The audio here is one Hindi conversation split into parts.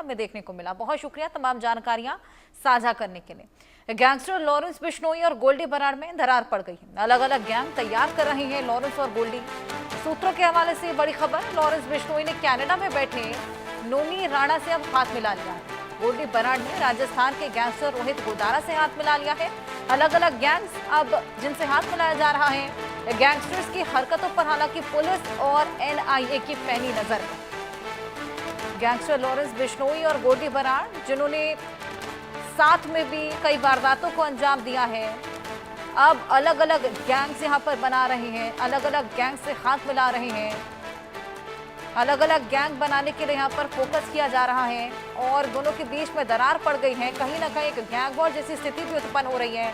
हमें देखने को मिला। बहुत शुक्रिया तमाम जानकारियां साझा करने के लिए। गैंगस्टर लॉरेंस बिश्नोई और गोल्डी बराड़ में दरार पड़ गई है। अलग अलग गैंग तैयार कर रहे हैं लॉरेंस और गोल्डी। सूत्रों के हवाले से बड़ी खबर, लॉरेंस बिश्नोई ने कनाडा में बैठे नोनी राणा से अब हाथ मिला लिया है। गोल्डी बराड़ ने राजस्थान के गैंगस्टर रोहित गोदारा से हाथ मिला लिया है। अलग अलग गैंग्स अब जिनसे हाथ मिलाया जा रहा है। गैंगस्टर्स की हरकतों पर हालांकि पुलिस और एनआईए की पैनी नजर है। गैंगस्टर लॉरेंस बिश्नोई और गोल्डी बराड़ जिन्होंने साथ में भी कई वारदातों को अंजाम दिया है, अब अलग अलग गैंग्स यहां पर बना रहे हैं, अलग अलग गैंग से हाथ मिला रहे हैं। अलग अलग गैंग बनाने के लिए यहाँ पर फोकस किया जा रहा है और दोनों के बीच में दरार पड़ गई है। कहीं ना कहीं एक गैंग वॉर जैसी स्थिति भी उत्पन्न हो रही है।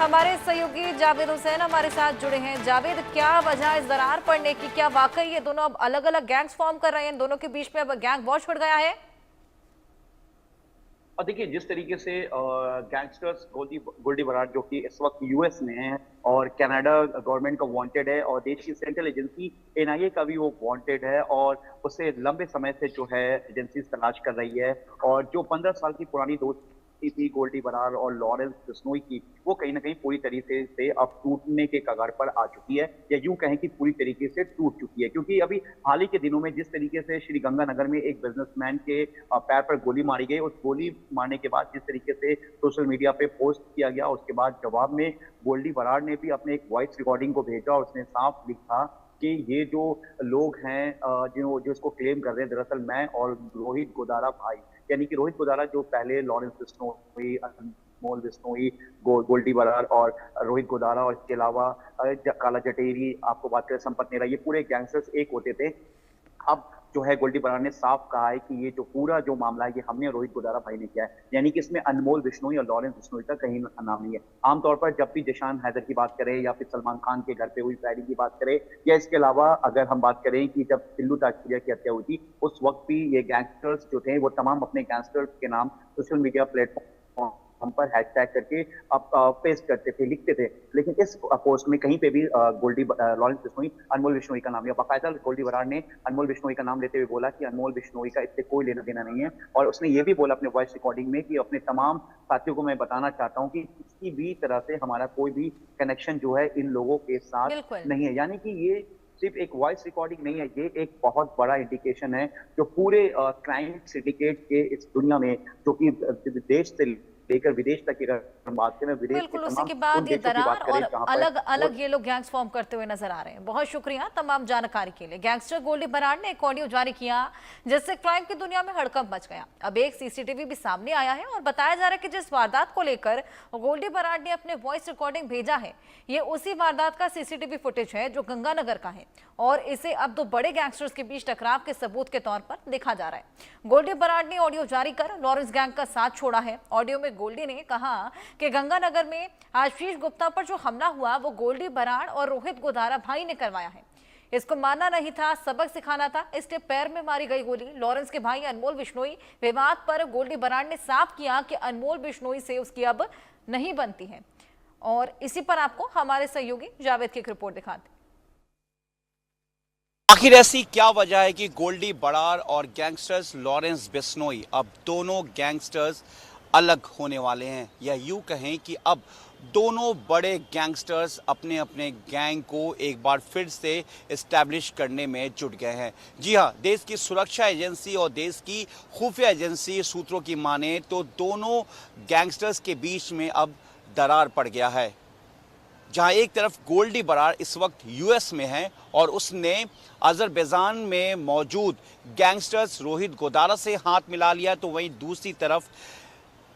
हमारे सहयोगी जावेद हुसैन हमारे साथ जुड़े हैं। जावेद, क्या वजह इस दरार पड़ने की? क्या वाकई ये दोनों अब अलग अलग गैंग्स फॉर्म कर रहे हैं? दोनों के बीच में अब गैंग वॉर छिड़ गया है? और देखिए, जिस तरीके से गैंगस्टर्स गोल्डी बराड़ जो कि इस वक्त यूएस में है और कनाडा गवर्नमेंट का वांटेड है और देश की सेंट्रल एजेंसी एनआईए का भी वो वांटेड है और उसे लंबे समय से जो है एजेंसी तलाश कर रही है। और जो 15 साल की पुरानी दोस्ती थी गोल्डी बराड़ और लॉरेंस बिश्नोई की, वो कहीं ना कहीं पूरी तरीके से अब टूटने के कगार पर आ चुकी है, या यूं कहें कि पूरी तरीके से टूट चुकी है। क्योंकि अभी हाल ही के दिनों में जिस तरीके से श्री गंगानगर में एक बिजनेसमैन के पैर पर गोली मारी गई, उस गोली मारने के बाद जिस तरीके से सोशल मीडिया पे पोस्ट किया गया, उसके बाद जवाब में गोल्डी बराड़ ने भी अपने एक वॉइस रिकॉर्डिंग को भेजा और उसने साफ लिखा कि ये जो लोग हैं जो इसको क्लेम कर रहे हैं, दरअसल मैं और रोहित गोदारा भाई, यानी कि रोहित गोदारा जो पहले लॉरेंस बिश्नोई, अनमोल बिश्नोई, गोल्डी बराड़ और रोहित गोदारा और इसके अलावा काला जटेरी, आपको बात करें संपत नेहरा, ये पूरे गैंगस्टर्स एक होते थे। अब जो है गोल्डी बराड़ ने साफ कहा है कि ये जो पूरा जो मामला है ये हमने रोहित गोदारा भाई ने किया है, यानी कि इसमें अनमोल बिश्नोई और लॉरेंस बिश्नोई का कहीं नाम नहीं है। आमतौर पर जब भी जिशान हैदर की बात करें या फिर सलमान खान के घर पे हुई फायरिंग की बात करें, या इसके अलावा अगर हम बात करें कि जब टिल्लू ताजपुरिया की हत्या हुई थी, उस वक्त भी ये गैंगस्टर्स जो थे वो तमाम अपने गैंगस्टर्स के नाम सोशल मीडिया प्लेटफॉर्म हम पर हैशटैग करके पेस्ट करते थे, लिखते थे। लेकिन इस पोस्ट में कहीं पे भी लॉरेंस बिश्नोई, अनमोल बिश्नोई का नाम, या बाकायदा गोल्डी बराड़ ने अनमोल बिश्नोई का नाम लेते हुए बोला कि अनमोल बिश्नोई का इससे कोई लेना देना नहीं है। और उसने ये भी बोला अपने वॉइस रिकॉर्डिंग में कि अपने तमाम साथियों को मैं बताना चाहता हूँ कि किसी भी तरह से हमारा कोई भी कनेक्शन जो है इन लोगों के साथ नहीं है। यानी कि ये सिर्फ एक वॉइस रिकॉर्डिंग नहीं है, ये एक बहुत बड़ा इंडिकेशन है जो पूरे क्राइम सिंडिकेट के इस दुनिया में, जो कि देश से लेकर विदेश तक की हम बात करें, विदेश बिल्कुल उसी के बाद ये दरार और अलग अलग ये लोग गैंग्स फॉर्म करते हुए नजर आ रहे हैं। बहुत शुक्रिया तमाम जानकारी के लिए। गैंगस्टर गोल्डी बराड़ ने एक ऑडियो जारी किया जिससे क्राइम की दुनिया में हड़कंप मच गया। अब एक सीसीटीवी भी सामने आया है और बताया जा रहा है कि जिस वारदात को लेकर गोल्डी बराड़ ने अपने वॉइस रिकॉर्डिंग भेजा है, ये उसी वारदात का सीसीटीवी फुटेज है जो गंगानगर का है और इसे अब दो बड़े गैंगस्टर्स के बीच टकराव के सबूत के तौर पर देखा जा रहा है। गोल्डी बराड़ ने ऑडियो जारी कर लॉरेंस गैंग का साथ छोड़ा है। ऑडियो में गोल्डी ने कहा कि गंगानगर में आशीष गुप्ता पर जो हमला हुआ वो गोल्डी बराड़ और रोहित गोदारा भाई ने करवाया है। इसको मानना नहीं था, सबक सिखाना था, इसके पैर में मारी गई गोली। लॉरेंस के भाई अनमोल बिश्नोई, विवाद पर गोल्डी बराड़ ने साफ किया कि अनमोल बिश्नोई से उसकी अब नहीं बनती है। और इसी पर आपको हमारे सहयोगी जावेद की एक रिपोर्ट दिखाते। आखिर ऐसी क्या वजह है कि गोल्डी बराड़ और गैंगस्टर्स लॉरेंस बिश्नोई, अब दोनों गैंगस्टर्स अलग होने वाले हैं, या यूं कहें कि अब दोनों बड़े गैंगस्टर्स अपने अपने गैंग को एक बार फिर से इस्टेब्लिश करने में जुट गए हैं। जी हाँ, देश की सुरक्षा एजेंसी और देश की खुफिया एजेंसी सूत्रों की माने तो दोनों गैंगस्टर्स के बीच में अब दरार पड़ गया है। जहां एक तरफ गोल्डी बराड़ इस वक्त यूएस में है और उसने अजरबैजान में मौजूद गैंगस्टर्स रोहित गोदारा से हाथ मिला लिया, तो वहीं दूसरी तरफ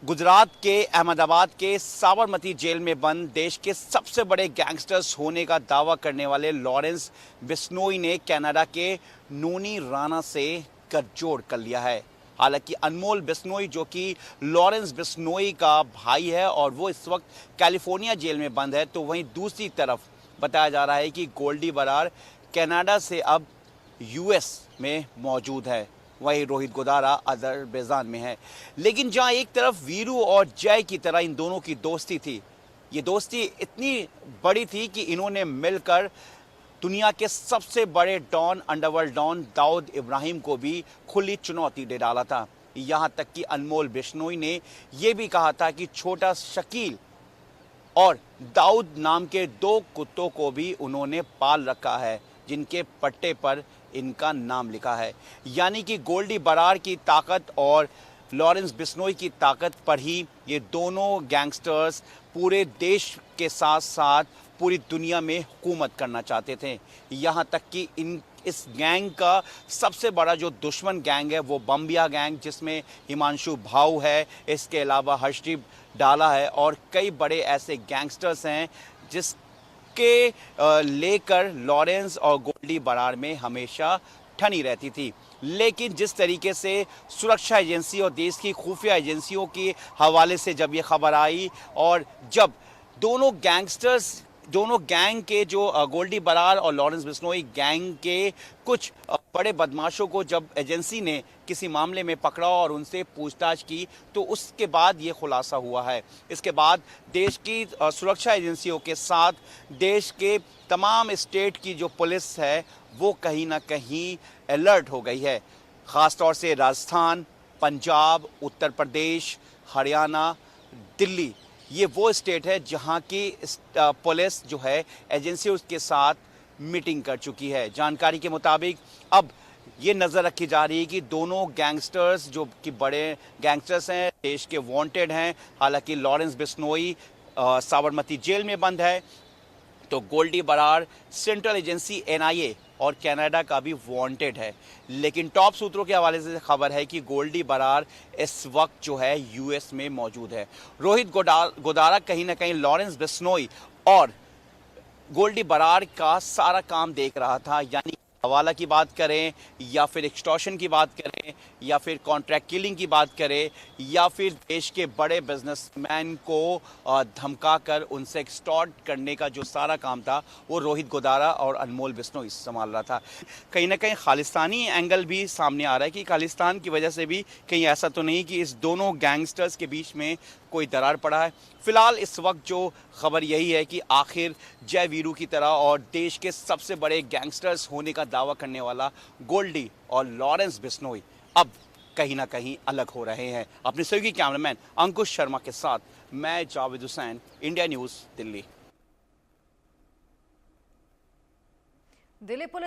गुजरात के अहमदाबाद के साबरमती जेल में बंद देश के सबसे बड़े गैंगस्टर्स होने का दावा करने वाले लॉरेंस बिश्नोई ने कनाडा के नोनी राणा से गठजोड़ कर लिया है। हालांकि अनमोल बिश्नोई जो कि लॉरेंस बिश्नोई का भाई है और वो इस वक्त कैलिफोर्निया जेल में बंद है, तो वहीं दूसरी तरफ बताया जा रहा है कि गोल्डी बराड़ कनाडा से अब यूएस में मौजूद है, वहीं रोहित गोदारा अजरबैजान में है। लेकिन जहां एक तरफ वीरू और जय की तरह इन दोनों की दोस्ती थी, ये दोस्ती इतनी बड़ी थी कि इन्होंने मिलकर दुनिया के सबसे बड़े don, underworld don Dawood Ibrahim को भी खुली चुनौती दे डाला था। यहाँ तक कि अनमोल बिश्नोई ने यह भी कहा था कि छोटा शकील और दाऊद नाम के 2 कुत्तों को भी उन्होंने पाल रखा है, जिनके पट्टे पर इनका नाम लिखा है। यानी कि गोल्डी बरार की ताकत और लॉरेंस बिश्नोई की ताकत पर ही ये दोनों गैंगस्टर्स पूरे देश के साथ साथ पूरी दुनिया में हुकूमत करना चाहते थे। यहाँ तक कि इस गैंग का सबसे बड़ा जो दुश्मन गैंग है वो बम्बिया गैंग, जिसमें हिमांशु भाऊ है, इसके अलावा हर्षदीप डाला है और कई बड़े ऐसे गैंगस्टर्स हैं जिसके लेकर लॉरेंस और गोल्डी बरार में हमेशा ठनी रहती थी। लेकिन जिस तरीके से सुरक्षा एजेंसी और देश की खुफिया एजेंसियों के हवाले से जब ये खबर आई और जब दोनों गैंग के जो गोल्डी बरार और लॉरेंस बिश्नोई गैंग के कुछ बड़े बदमाशों को जब एजेंसी ने किसी मामले में पकड़ा और उनसे पूछताछ की, तो उसके बाद ये खुलासा हुआ है। इसके बाद देश की सुरक्षा एजेंसियों के साथ देश के तमाम स्टेट की जो पुलिस है वो कहीं ना कहीं अलर्ट हो गई है। ख़ास तौर से राजस्थान, पंजाब, उत्तर प्रदेश, हरियाणा, दिल्ली, ये वो स्टेट है जहां की पुलिस जो है एजेंसी उसके साथ मीटिंग कर चुकी है। जानकारी के मुताबिक अब ये नज़र रखी जा रही है कि दोनों गैंगस्टर्स जो कि बड़े गैंगस्टर्स हैं, देश के वांटेड हैं। हालांकि लॉरेंस बिश्नोई साबरमती जेल में बंद है, तो Goldy Brar central agency NIA और कनाडा का भी वांटेड है। लेकिन टॉप सूत्रों के हवाले से खबर है कि गोल्डी बरार इस वक्त जो है US में मौजूद है। रोहित गोदारा कहीं ना कहीं लॉरेंस बिश्नोई और गोल्डी बरार का सारा काम देख रहा था, यानी हवाला की बात करें या फिर एक्सटॉर्शन की बात करें या फिर कॉन्ट्रैक्ट किलिंग की बात करें या फिर देश के बड़े बिजनेसमैन को धमकाकर उनसे एक्सटॉर्ट करने का जो सारा काम था वो रोहित गोदारा और अनमोल बिश्नोई संभाल रहा था। कहीं ना कहीं खालिस्तानी एंगल भी सामने आ रहा है कि खालिस्तान की वजह से भी कहीं ऐसा तो नहीं कि इस दोनों गैंगस्टर्स के बीच में कोई दरार पड़ा है। फिलहाल इस वक्त जो खबर यही है कि आखिर जय वीरू की तरह और देश के सबसे बड़े गैंगस्टर्स होने का दावा करने वाला गोल्डी और लॉरेंस बिश्नोई अब कहीं ना कहीं अलग हो रहे हैं। अपने सहयोगी कैमरामैन अंकुश शर्मा के साथ मैं Javed Hussain, India news, Delhi. Delhi police